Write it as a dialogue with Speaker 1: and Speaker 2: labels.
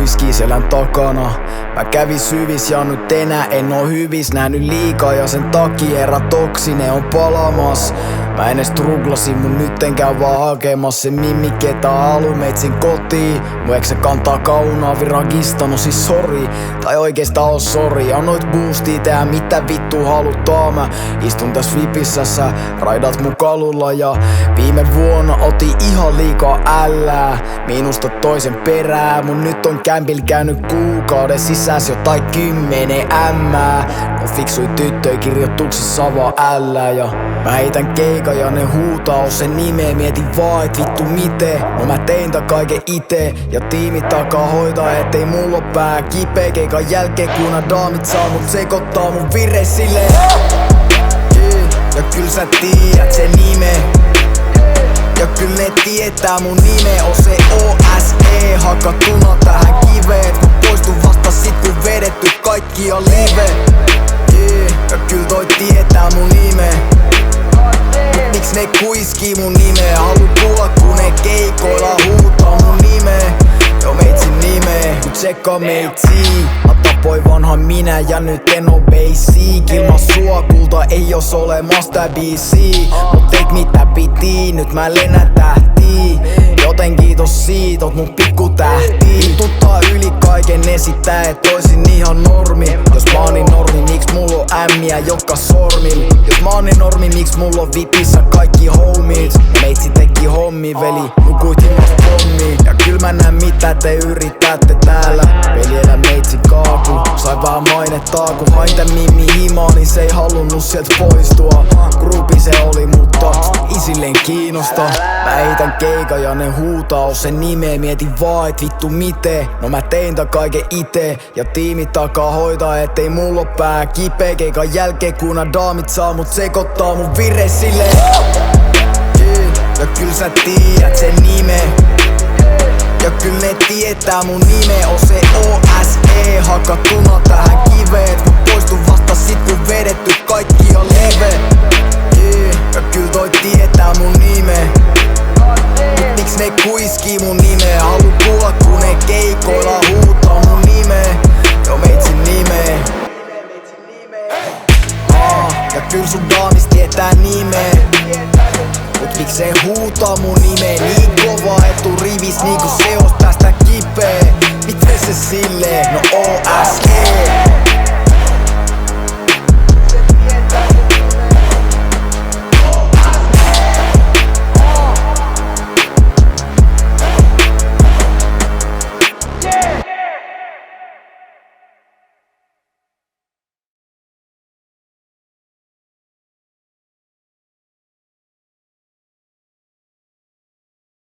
Speaker 1: kuiskii selän takana. Mä kävin syvis ja nyt enää en oo hyvis. Nähnyt liikaa ja sen takia erä toksinen on palamas. Mä en edes truglasin, mun nyt en käy vaan hakemas. Se mimmi ketä halu meitsin kotiin. Mun eikö se kantaa kaunaa viragista, no siis sori. Tai oikeastaan oo sori. Annoit boostia tehdä mitä vittu halutaan. Mä istun täs vipissä, sä raidat mun kalulla. Ja viime vuonna otin ihan liikaa ällää. Miinusta toisen perää. Mun nyt on kämpil käynyt kuukauden sisäs jotain 10 ämmää. No fiksui tyttöi kirjoituksissa vaan ällää. Ja mä heitän keikan ja ne huutaa sen nimeä. Mietin vaan et vittu miten. No mä tein tän kaiken ite. Ja tiimi takaa hoitaa ettei mulla oo pää kipeä. Keikan jälkeen kun nää daamit saa mut sekoittaa mun vire silleen. Ja kyl sä tiedät sen nime. Ja kyl ne tietää mun nime. On se OSE hakattuna tähän kiveen. Mä poistun vasta sit kun vedetty kaikki on live. Ja kyl toi tietää mun nime. Mut miks ne kuiskii mun nimeä? Halu kuulla kun ne keikoilla huutaa mun nimeä. Jo meitsin nimeä, mut tsekkaa meitsii. Mä tapoin vanhan minä ja nyt en oo basic. Ilman sua kulta ei os olemasta BC. Mut teit mitä piti, nyt mä lennän tähtiin. Joten kiitos siitä, oot mun pikku tähti. Vituttaa yli kaiken esittää, et oisin ihan normi. Jos mä oon niin normi, miks mulla on ämmiä joka sormil? Jos mä oon niin normi, miks mulla on vipissä kaikki homies? Meitsi teki hommi, veli, nukuit ilmas pommi. Ja kyl mä näen mitä te yritätte täällä. Veljellä meitsi kaaku, sai vähän mainettaa. Kun hain tän mimmi himaa, niin se ei halunnut sielt poistua. Grupi se oli, mutta isilleen kiinnosta. Mä heitän keikan ja ne huutaa sen nimeä. Mietin vaan et vittu miten. No mä tein tän kaiken ite. Ja tiimi takaa hoitaa ettei mulla oo pää kipeä. Keikan jälkeen kun nää daamit saa mut sekoittaa mun vire silleen. Ja kyl sä tiedät sen nime. Ja kyl ne tietää mun nime. On se OSE hakattuna tähän kiveen. Mä poistun vasta sit kun vedetty kaikki on live. Ja kyl toi tietää mun nime. Mut miks ne kuiskii mun nimeä? Halu kuulla kun ne keikoilla